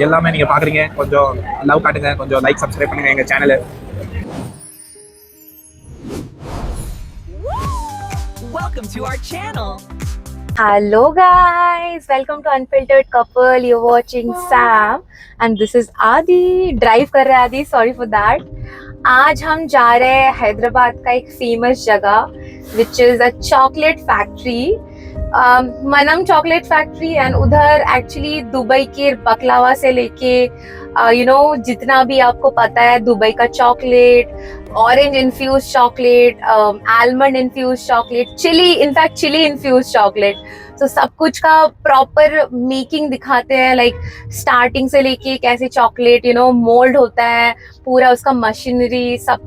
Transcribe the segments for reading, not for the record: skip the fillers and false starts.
எல்லாமே நீங்க பாக்குறீங்க. கொஞ்சம் லவ் காட்டுங்க, கொஞ்சம் லைக் சப்ஸ்கிரைப் பண்ணுங்க எங்க சேனலை. Welcome to our channel. Hello guys, welcome to Unfiltered Couple. You're watching Sam and this is Adi. Drive कर रहे हैं Adi, sorry for that. आज हम जा रहे हैं हैदराबाद का एक फेमस जगह which is a chocolate factory, Manam chocolate factory. And उधर एक्चुअली दुबई के बकलावा से लेके जितना भी आपको पता है दुबई का chocolate, orange infuse chocolate, almond infuse chocolate, chilli infuse chocolate, तो सब कुछ का प्रॉपर मेकिंग दिखाते हैं. लाइक स्टार्टिंग से लेके कैसे चॉकलेट मोल्ड होता है, पूरा उसका मशीनरी सब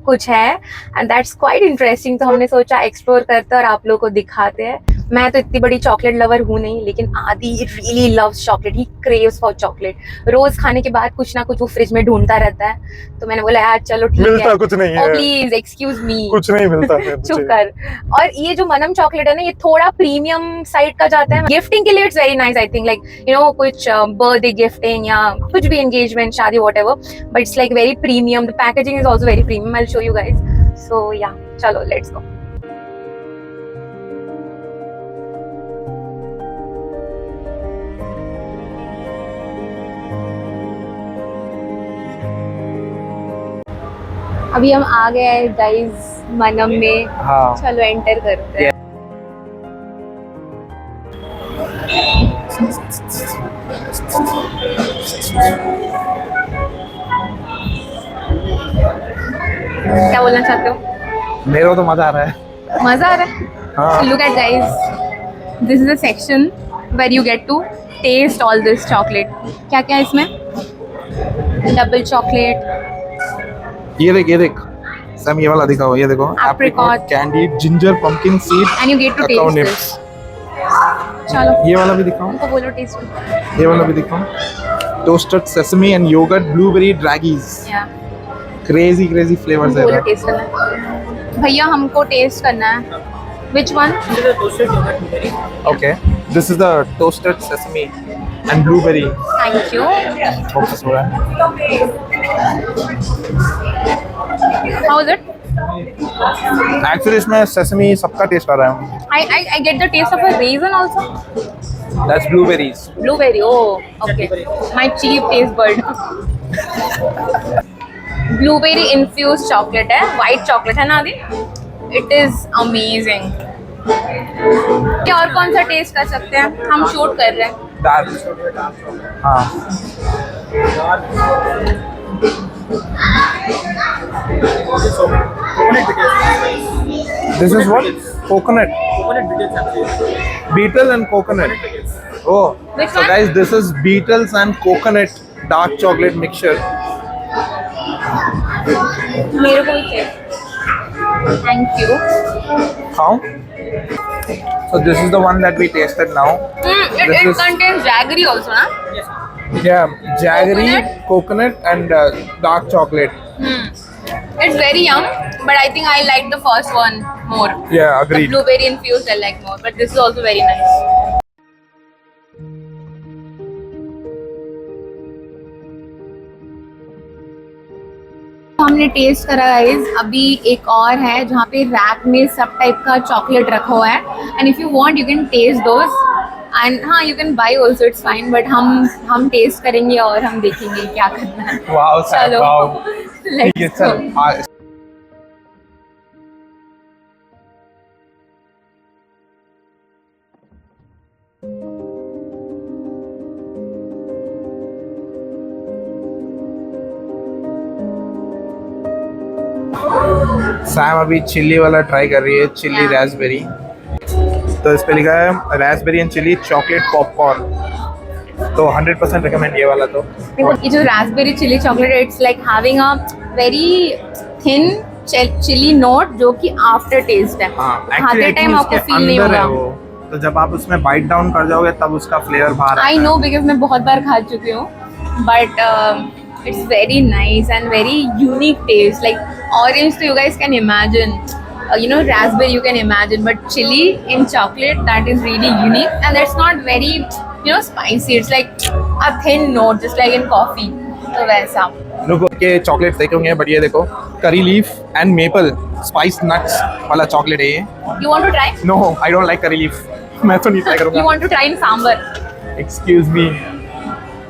कुछ है. And that's quite interesting. तो हमने सोचा एक्सप्लोर करते हैं और आप लोगों को दिखाते हैं. मैं तो इतनी बड़ी चॉकलेट लवर हूँ नहीं, लेकिन Adi really loves chocolate. He craves for chocolate. रोज खाने के बाद कुछ ना कुछ वो फ्रिज में ढूंढता रहता है. तो मैंने बोला यार चलो ठीक है, कुछ नहीं है, प्लीज एक्सक्यूज मी, कुछ नहीं मिलता है. चुप कर. और ये जो मनम चॉकलेट है ना, ये थोड़ा प्रीमियम साइड का जाता है. गिफ्टिंग के लिए it's very nice I think. Like कुछ बर्थडे गिफ्टिंग या कुछ भी एंगेजमेंट, शादी, whatever, but it's like very premium. The packaging is also very premium. I will show you guys. So yeah चलो लेट्स गो. अभी हम आ गए हैं गाइस मनम में. हाँ. चलो एंटर करते हैं. क्या बोलना चाहते हो? मेरे को तो मजा आ रहा है. मजा आ रहा है. हाँ. Look at guys, this is a section where you get to taste all this chocolate. क्या क्या है इसमें? डबल चॉकलेट, ये देख सैम, ये वाला दिखाओ. ये देखो, Apricot, candy, ginger, pumpkin seed, and you get to cacao taste nips. This. चलो ये वाला भी दिखाओ. उनको बोलो टेस्ट. ये वाला भी दिखाओ. Toasted sesame and yogurt blueberry dragees. या क्रेजी फ्लेवर्स है. बोलो टेस्ट करना है. भैया हमको टेस्ट करना है. Which one? Okay, this is the toasted sesame and blueberry. Thank you. Focus हो रहा है. How is it? Actually इसमें sesame सबका टेस्ट आ रहा है. I get the taste of a raisin also. That's blueberries. Blueberry. Oh, okay. My cheap taste bud. Blueberry infused chocolate है, white chocolate है ना आदि? It is amazing. क्या और कौन सा टेस्ट कर सकते हैं? हम शूट कर रहे हैं. Dark. हाँ. This is what? Coconut. Beetle and coconut. Oh, Which so one? guys, this is beetles and coconut dark chocolate mixture. मेरे को भी चाहिए. Thank you. How? So this is the one that we tasted now. It This is- contains jaggery also, na? Yeah, jaggery, coconut and dark chocolate. It's very yum, but I think I like the first one more. Yeah, The agreed. blueberry infused I like more, but this is also very nice. हमने test करा guys. अभी एक और है जहाँ पे rack में सब टाइप का चॉकलेट रखा हुआ है. And if you want you can taste those. And हाँ, you can buy also, it's fine. But हम टेस्ट करेंगे और हम देखेंगे क्या करना है. Wow, Sam, चलो wow. ठीक है, लेट्स चल. गो. सैम अभी चिल्ली वाला ट्राई कर रही है. Chilli Yeah. रास्पबेरी. तो इस पे लिखा है raspberry and chilli chocolate popcorn. तो 100% रिकमेंड ये वाला. तो ये जो raspberry chilli chocolate, it's like having a very thin chilli note जो कि आफ्टर टेस्ट है. हाँ, खाते टाइम आपको फील नहीं अंदर है होगा. वो. तो जब आप उसमें बाइट डाउन कर जाओगे तब उसका फ्लेवर बाहर आई नो, बिकॉज मैं बहुत बार खा चुकी हूँ. But it's very nice and very unique taste. Like orange, so you guys can imagine. Raspberry you can imagine, but chili in chocolate, that is really unique, and that's not very you know, spicy. It's like a thin note, just like in coffee. तो वैसा. लोगों के chocolates देखे होंगे, but ये देखो curry leaf and maple spice nuts वाला chocolate है ये. You want to try? No, I don't like curry leaf. मैं तो नहीं ट्राई You करूंगा. want to try in sambar? Excuse me.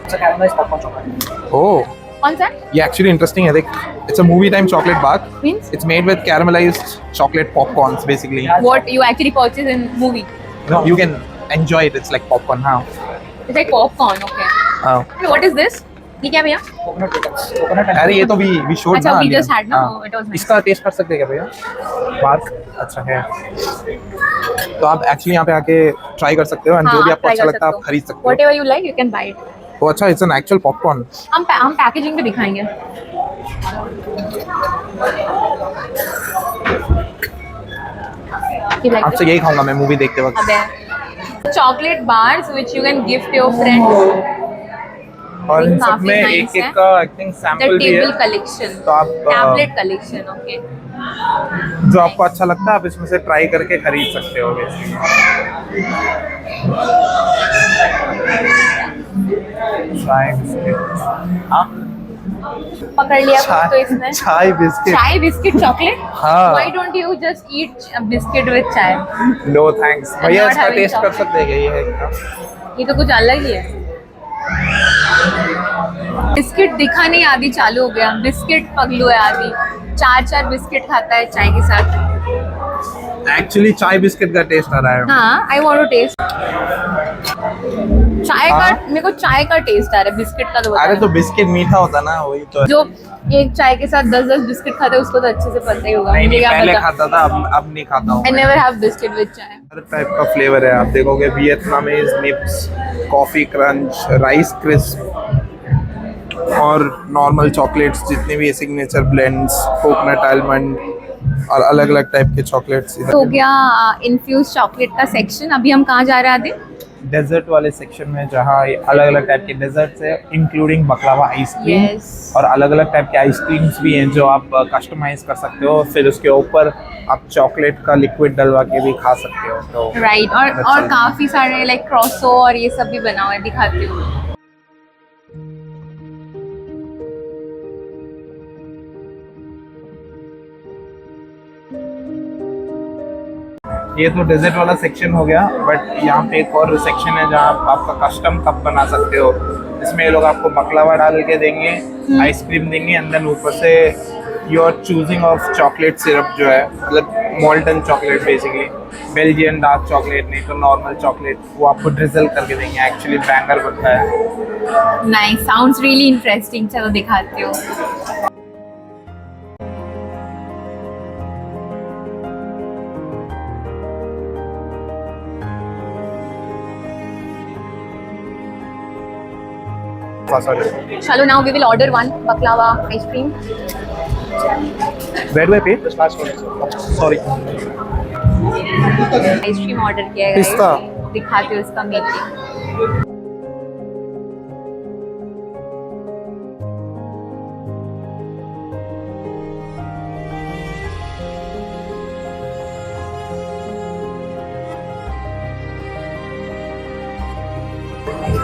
It's a caramelized popcorn chocolate. Oh, कौन सा? ये एक्चुअली इंटरेस्टिंग है. देख, it's a movie time chocolate bar. Means It's made with caramelized chocolate popcorns, basically. what you actually purchase in movie. No, you can enjoy it. It's like popcorn now. It's like popcorn. Okay. Oh. And what is this? ये क्या भैया? Coconut donuts. Coconut and अरे ये तो we showed अच्छा, ना we अभी. just had ना, हाँ. oh, it was nice. इसका टेस्ट कर सकते हैं क्या भैया? बात अच्छा है. तो आप एक्चुअली यहाँ पे आके ट्राई कर सकते हो, एंड हाँ, जो भी आप आपको try अच्छा कर लगता है सकते आप हो. खरीद सकते हो. Whatever you like, you can buy it. तो अच्छा, इट्स एन एक्चुअल पॉपकॉर्न. हम पैकेजिंग पे दिखाएंगे. You like आपसे it? यही खाऊंगा मैं मूवी देखते वक्त. अबे chocolate bars which you can gift your friends. और इन सब काफी में nice एक एक है. का आई थिंक The सैंपल भी है. table collection. तो आप Tablet collection. Okay. जो आपको अच्छा लगता है आप इसमें से ट्राई करके खरीद सकते हो बेसिकली. चाय बिस्किट. हाँ, पकड़ लिया कुछ तो इसमें. चाय बिस्किट. चाय बिस्किट चॉकलेट. हाँ. Why don't you just eat a biscuit with chai? No thanks. भैया not इसका having टेस्ट कर chocolate. सकते हैं क्या? ये है इसका. ये तो कुछ अलग ही है. बिस्किट दिखा नहीं, आदि चालू हो गया. बिस्किट पगलू है आदि. 4 बिस्किट खाता है चाय के साथ. एक्चुअली चाय बिस्किट का टेस्ट आ रहा है. हाँ, आई वांट टू टेस्ट. चाय का हाँ? मेरे को चाय का टेस्ट आ रहा है, बिस्किट का तो बता अरे रहा तो हूँ. बिस्किट मीठा होता ना, वही तो. जो एक चाय के साथ 10 बिस्किट खाते हैं उसको तो अच्छे से पता ही होगा. नहीं मुझे नहीं, क्या पहले पता. खाता था, अब नहीं खाता हूँ. I never have biscuit with चाय. हर टाइप का फ्लेवर है. आप देखोगे Vietnamese nibs, coffee crunch, rice crisp और नॉर्मल चॉकलेट्स जितने भी सिग्नेचर ब्लेंड्स, कोकोनट आलमंड और अलग अलग टाइप के चॉकलेट्स. तो हो गया इन्फ्यूज चॉकलेट का सेक्शन. अभी हम कहाँ जा रहे हैं आदि? डेजर्ट वाले सेक्शन में जहाँ अलग अलग टाइप के डेजर्ट्स है, इंक्लूडिंग बकलावा आइसक्रीम. Yes. और अलग अलग टाइप के आइसक्रीम्स भी हैं जो आप कस्टमाइज कर सकते हो. फिर उसके ऊपर आप चॉकलेट का लिक्विड डलवा के भी खा सकते हो. तो राइट. और अच्छा है. काफी सारे लाइक क्रॉसो और ये सब भी बना हुआ है, दिखाती हूँ. ये तो डेजर्ट वाला सेक्शन हो गया, बट यहाँ पे एक और सेक्शन है जहाँ आप आपका कस्टम कप बना सकते हो. इसमें ये लोग आपको बकलावा डाल के देंगे, आइसक्रीम देंगे, एंड देन ऊपर से you are choosing of chocolate syrup जो है, मतलब molten chocolate basically. Belgian dark chocolate नहीं तो नॉर्मल चॉकलेट, वो आपको ड्रिजल करके देंगे. एक्चुअली बैंगर बनता है. नाइस. Sounds really interesting. चलो दिखाती हूँ. Sorry. चलो now we will order one baklava ice cream. Where do I pay? Sorry. Ice cream order किया है. पिस्ता. दिखाती हूँ इसका मेकिंग.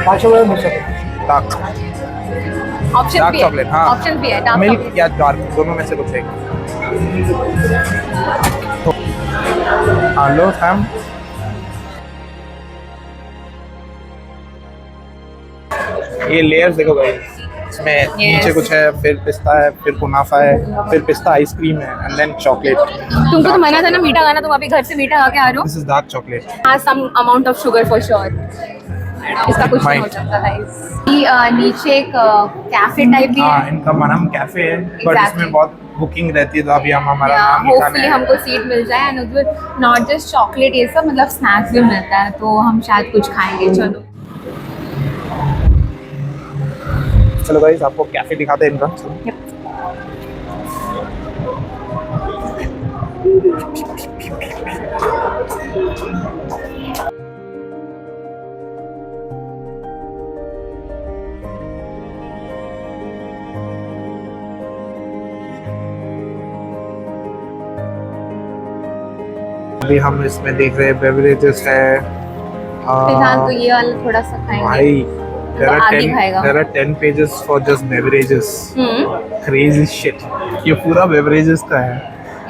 Marshmallow मिल सकता डार्क ऑप्शन डार्क भी है. चॉकलेट. हाँ, ऑप्शन भी है. डार्क मिल्क या डार्क, दोनों में से कुछ एक. Hello Sam. ये लेयर्स देखो गाइस. इसमें नीचे कुछ है, फिर पिस्ता है, फिर कुनाफा है, फिर पिस्ता आइसक्रीम है, एंड देन चॉकलेट. तुमको तो मना था ना मीठा खाना, तुम अभी घर से मीठा खा के आ रहे हो. This is dark chocolate. has some amount of sugar for sure. इसका कुछ नहीं हो Might. सकता है. नीचे एक कैफे टाइप भी हाँ, है. इनका मनम कैफे है, बट Exactly. इसमें बहुत बुकिंग रहती है, तो अभी हम हमारा नाम लिखाना होपफुली है. हमको सीट मिल जाए. एंड उधर नॉट जस्ट चॉकलेट, ये सब मतलब स्नैक्स भी मिलता है, तो हम शायद कुछ खाएंगे. चलो. चलो गाइस, आपको कैफे दिखाते हैं इनका. अभी हम इसमें देख रहे हैं बेवरेजेस है, फिलहाल तो ये वाला थोड़ा सा खाएंगे। भाई तो आदि खाएगा। there are 10 pages for just beverages. Crazy shit. ये पूरा beverages का है।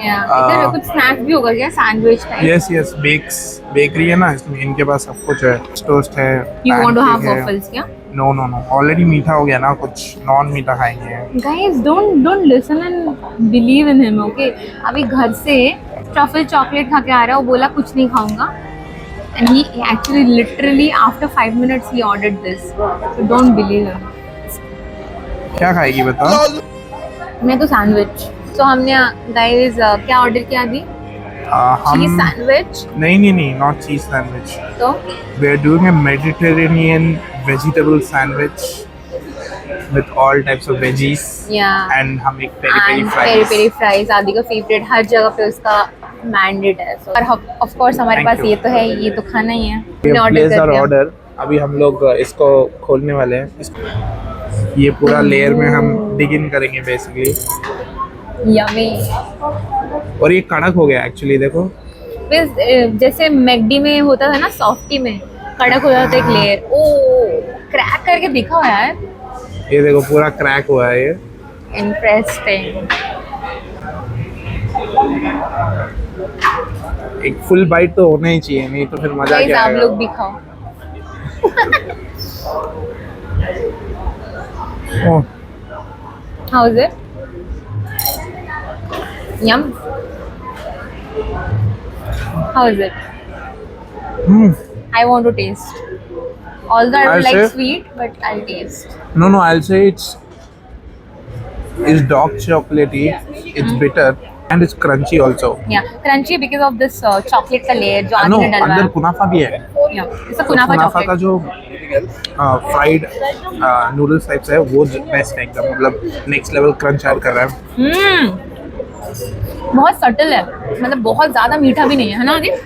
इधर कुछ स्नैक्स भी होगा क्या, सैंडविच टाइप? Yes, बेकरी है ना, इसमें इनके पास सब कुछ है। टोस्ट है, You want to have pancake है। waffles क्या? No, ऑलरेडी मीठा हो गया ना, कुछ नॉन मीठा खाएंगे। Guys, don't listen and believe in him, okay? अभी घर से ट्रफल चॉकलेट खा के आ रहा है, वो बोला कुछ नहीं खाऊंगा, and he actually literally after 5 minutes he ordered this, so don't believe him. क्या खाएगी बताओ? मैं तो सैंडविच। तो हमने गाइस क्या ऑर्डर किया अभी? चीज हम सैंडविच। नहीं, नॉट चीज सैंडविच। तो We are doing a Mediterranean vegetable sandwich with all types of veggies and हम एक पेरी पेरी फ्राइज आदि का फेवरेट, हर जगह पे उसका मैंडेट है। और ऑफ कोर्स हमारे Thank पास you. ये तो है, ये तो खाना ही है। We हमने have ऑर्डर placed कर our दिया। order। अभी हम लोग इसको खोलने वाले हैं। ये पूरा लेयर में हम डिग इन करेंगे बेसिकली, यम्मी। और ये कड़क हो गया एक्चुअली, देखो। बस जैसे मैकडी में होता था ना, सॉफ्टी में कड़क हो जाता है एक लेयर। ओ क्रैक करके दिखा हुआ है, ये देखो पूरा क्रैक हुआ है ये। इंटरेस्टिंग। एक फुल बाइट तो होना ही चाहिए, नहीं तो फिर मजा गाइस क्या आप आएगा। लोग भी खाओ। ओह, How is it? Yum. How is it? I want to taste. Although I I'll don't like say- sweet, but I'll taste. no, I'll say it's dark chocolatey, it's bitter and it's crunchy also। Yeah, crunchy because of this chocolate का layer जो no, आदि ने डलवाया। अंदर कुनाफा भी है। Yeah, it's a तो कुनाफा कुनाफा का chocolate. जो फ्राइड नूडल्स टाइप्स है वो बेस्ट है एकदम, मतलब नेक्स्ट लेवल क्रंच ऐड कर रहा है। बहुत सटल है, मतलब बहुत ज्यादा मीठा भी नहीं है ना आदि? It's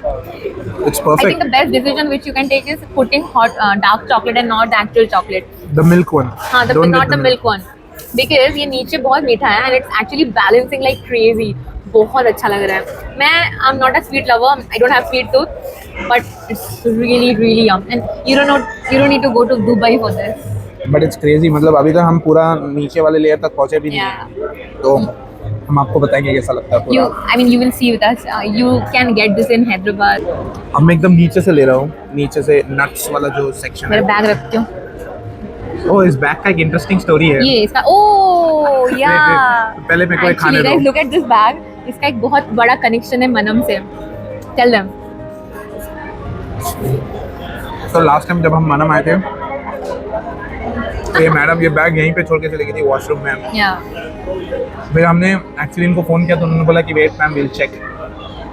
I think perfect. the best decision which you can take is putting hot dark chocolate and not the actual chocolate. The milk one. हाँ, not the milk one, because ये नीचे बहुत मीठा है and it's actually balancing like crazy. बहुत अच्छा लग रहा है। I'm not a sweet lover, I don't have sweet tooth, but it's really yum and you don't need to go to Dubai for this. But it's crazy, मतलब अभी तक हम पूरा नीचे वाले लेयर तक पहुंचे भी नहीं हैं। तो हम आपको बताएंगे कैसा लगता है पूरा। You will see with us. You can get this in Hyderabad. अब मैं एकदम नीचे से ले रहा हूँ, नीचे से नट्स वाला जो सेक्शन मेरा है। बैग रखती हूँ। ओह, इस बैग का एक इंटरेस्टिंग स्टोरी है। ये इसका या wait, पहले मेरे को एक खाने दो। Look at this bag. इसका एक बहुत बड़ा कनेक्शन है मनम से। Tell them. तो लास्ट टाइम जब हम मनम आए थे, तो ये मैडम ये बैग यहीं पे छोड़ के चली गई थी वॉशरूम में। या फिर हमने एक्चुअली इनको फोन किया तो उन्होंने बोला कि वेट मैम विल चेक।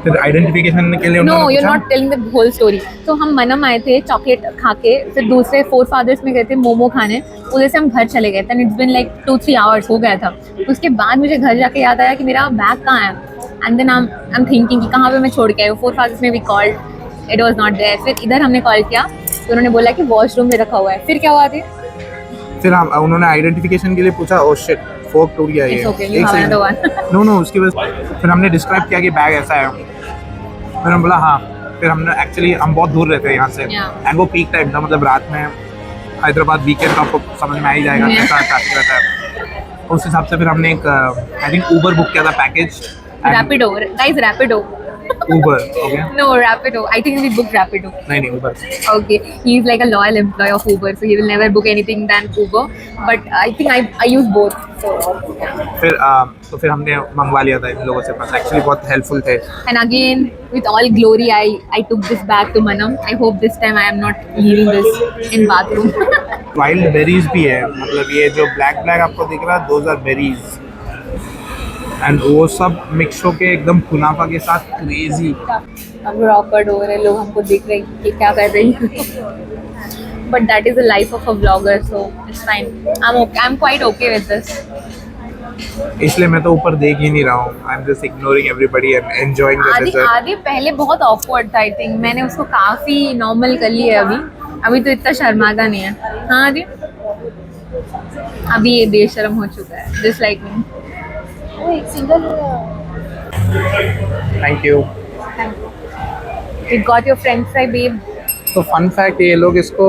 फिर आइडेंटिफिकेशन के लिए नो, उन्होंने यू आर पूछा। Not telling the whole story. तो हम मनम आए थे चॉकलेट खा के, फिर दूसरे 4 फादर्स में गए थे मोमो खाने, उधर से हम घर चले गए थे। इट्स बिन लाइक 2-3 आवर्स हो गया था। उसके बाद मुझे घर जाके याद आया कि मेरा बैग कहाँ है, and then I am thinking कि कहाँ पे मैं छोड़ के आई हूँ। 4 फादर्स में we called, it was not there. फिर इधर हमने कॉल किया तो उन्होंने बोला कि वॉशरूम में रखा हुआ है। फिर क्या हुआ थी? फिर हम उन्होंने आइडेंटिफिकेशन के लिए पूछा, ओह शिट फोक टूट गया ये। It's okay, you have another one. No उसकी वजह फिर हमने डिस्क्राइब किया कि बैग ऐसा है। फिर हम बोला हाँ। फिर हमने एक्चुअली हम बहुत दूर रहते हैं यहाँ से, Yeah. एंड वो पीक टाइम था, मतलब रात में हैदराबाद वीकेंड का आपको समझ में आ ही जाएगा Yeah. कैसा ट्रैफिक रहता है। उस हिसाब से फिर हमने एक आई थिंक ऊबर बुक किया था package. Rapido, guys, Rapido. Uber okay, No, Rapido. I think we booked Rapido. नहीं Uber. Okay, he's like a loyal employee of Uber, so he will never book anything than Uber. But I think I use both. So फिर हमने मंगवा लिया था इन लोगों से, पास actually बहुत helpful थे। and again, with all glory, I took this back to Manam. I hope this time I am not leaving this in bathroom. Wild berries भी है, मतलब ये जो ब्लैक आपको दिख रहा है दोज आर बेरीज, एंड वो सब मिक्स होके एकदम कुनाफा के साथ क्रेजी। हम awkward हो रहे, लोग हमको देख रहे हैं कि क्या कर रही हैं। But that is the life of a vlogger, so it's fine. I'm quite okay with this. इसलिए मैं तो ऊपर देख ही नहीं रहा हूँ। I am just ignoring everybody and enjoying the dessert. आदि पहले बहुत awkward था, आई थिंक मैंने उसको काफी नॉर्मल कर लिया है अभी तो इतना शर्माता नहीं है। हाँ आदि, अभी ये बेशर्म हो चुका है, जस्ट लाइक मी। एक single thank you. You got your French fry, babe. तो फन फैक्ट, ये लोग इसको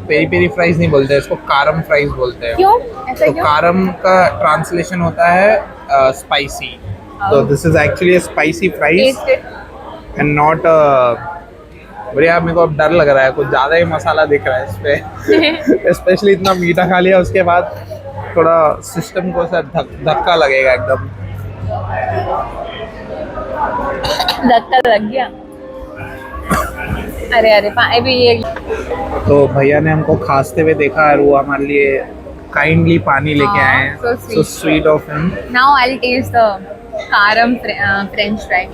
पेरी पेरी फ्राइज नहीं बोलते, इसको कारम फ्राइज बोलते हैं। क्यों ऐसा तो क्यों? कारम का ट्रांसलेशन होता है स्पाइसी, तो this is actually spicy fries Taste it. And not बढ़िया। मेरे को अब डर लग रहा है, कुछ ज़्यादा ही मसाला दिख रहा है इस पे स्पेशली इतना मीठा खा लिया उसके बाद थोड़ा सिस्टम को ऐसा धक्का लगेगा एकदम। धक्का लग गया। अरे अरे अभी ये तो भैया ने हमको खांसते हुए देखा और वो हमारे लिए काइंडली पानी लेके हाँ, आए हैं। so sweet. So sweet of him. Now I will taste the karam french fry.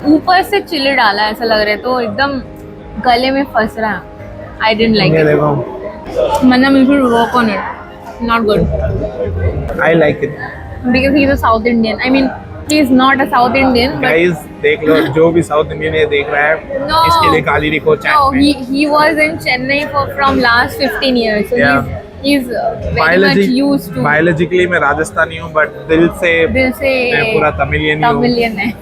ऊपर से चिली डाला है ऐसा लग रहा है, तो एकदम गले में फंस रहा है। आई डिडंट लाइक ये इट। देखो, मतलब you should work on it. Not good. I like it. Because he is a South Indian. I mean, he is not a South Indian, but guys देख लो, जो भी साउथ इंडियन ये देख रहा है No. इसके लिए गाली लिखो no, चैट में। he was in Chennai from last 15 years. So Yeah. he's very much used to. Biologically मैं राजस्थानी हूँ, बट दिल से दिल से मैं पूरा तमिलियन ही हूँ। तमिलियन है।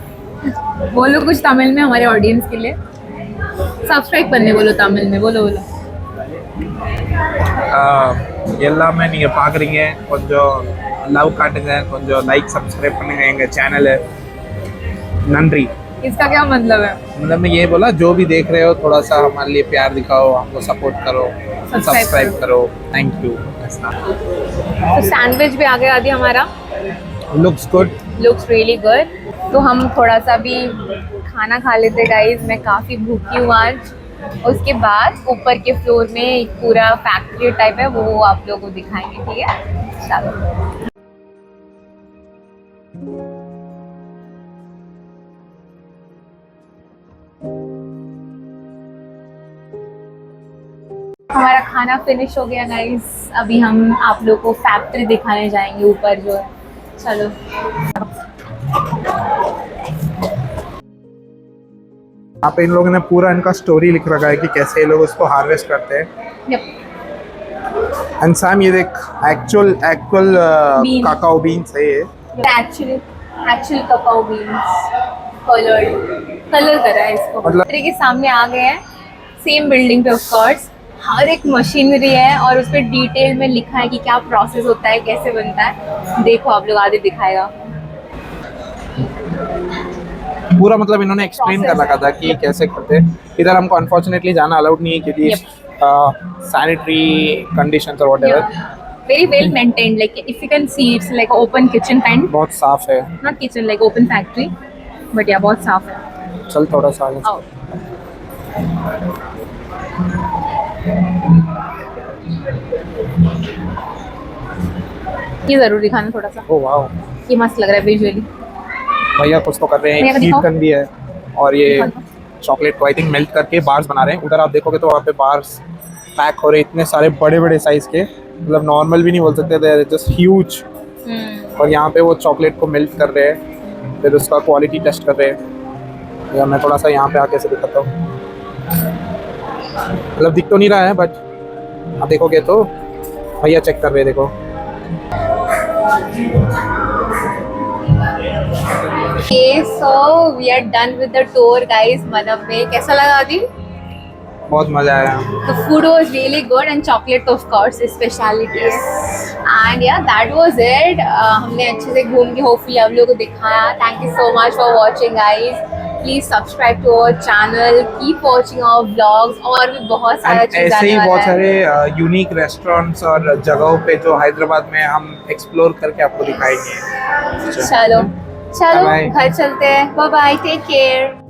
बोलो कुछ तमिल में हमारे ऑडियंस के लिए। सब्सक्राइब करने बोलो तमिल में, बोलो बोलो। எல்லாமே நீங்க பாக்குறீங்க, கொஞ்சம் லவ் காட்டுங்க, கொஞ்சம் லைக் சப்ஸ்கிரைब பண்ணுங்க எங்க சேனल। नंद्री इसका क्या मतलब है? मतलब मैं ये बोला, जो भी देख रहे हो थोड़ा सा हमारे लिए प्यार दिखाओ, हमको सपोर्ट करो, सब्सक्राइब करो, थैंक यू। तो सैंडविच भी आ गया आदि हमारा। Looks good. Looks really good. तो हम थोड़ा सा भी खाना खा लेते गाइस, मैं काफ़ी भूखी हूँ आज। उसके बाद ऊपर के फ्लोर में एक पूरा फैक्ट्री टाइप है, वो आप लोगों को दिखाएंगे, ठीक है? चलो। हमारा खाना फिनिश हो गया गाइस। अभी हम आप लोगों को फैक्ट्री दिखाने जाएंगे ऊपर जो है। चलो। यहाँ पे इन लोगों ने पूरा इनका स्टोरी लिख रखा है कि कैसे ये लोग उसको हार्वेस्ट करते हैं। Yep. एंड सैम ये देख, एक्चुअल Bean. काकाओ बीन्स है ये। एक्चुअल ककाओ बीन्स कलर करा है इसको। मतलब- फैक्ट्री के सामने आ गए हैं, सेम बिल्डिंग पे ऑफ कोर्स। हर एक मशीनरी है और उस पर डिटेल में लिखा है कि क्या प्रोसेस होता है, कैसे बनता है। देखो आप लोग, आगे दिखाएगा पूरा, मतलब इन्होंने एक्सप्लेन कर रखा था कि कैसे करते हैं। इधर हमको अनफॉर्चुनेटली जाना अलाउड नहीं है क्योंकि सैनिटरी कंडीशंस और whatever. Very well maintained, like if you can see it's like open kitchen kind. बहुत साफ है। Not kitchen, like open factory, but या बहुत साफ है। चल थोड़ा सा आगे। आओ। ये जरूर दिखाना थोड़ा सा, ओह वाओ, ये मस्त लग रहा है विजुअली। भैया कुछ तो कर रहे भैया हैं। को दिखाओ। हीट गन भी है और ये दिखाओ। चॉकलेट को आई थिंक मेल्ट करके बार्स बना रहे हैं। उधर आप देखोगे तो वहाँ पे बार्स पैक हो रहे, इतने सारे बड़े बड़े साइज के, मतलब नॉर्मल भी नहीं बोल सकते, दे आर जस्ट ह्यूज। और यहाँ पे वो चॉकलेट को मेल्ट कर रहे हैं, फिर उसका क्वालिटी टेस्ट कर रहे हैं। या मैं थोड़ा सा यहाँ पे आके से दिखाता हूँ, मतलब दिख तो नहीं रहा है बट आप देखोगे तो भैया चेक कर रहे हैं, देखो। Okay, so we are done with the tour, guys. मनब में कैसा लगा आदि? बहुत मजा आया। The food was really good and chocolate, of course, is speciality है. And yeah, that was it. हमने अच्छे से घूम के hopefully आप लोगों को दिखाया. Thank you so much for watching, guys. Please subscribe to our channel. Keep watching our vlogs. और भी बहुत सारा And चीज़ ऐसे आने ही वाला बहुत है. सारे यूनिक रेस्टोरेंट्स और जगहों पे जो हैदराबाद में हम एक्सप्लोर करके आपको दिखाएंगे। चलो Bye-bye. घर चलते हैं. Bye bye. Take care.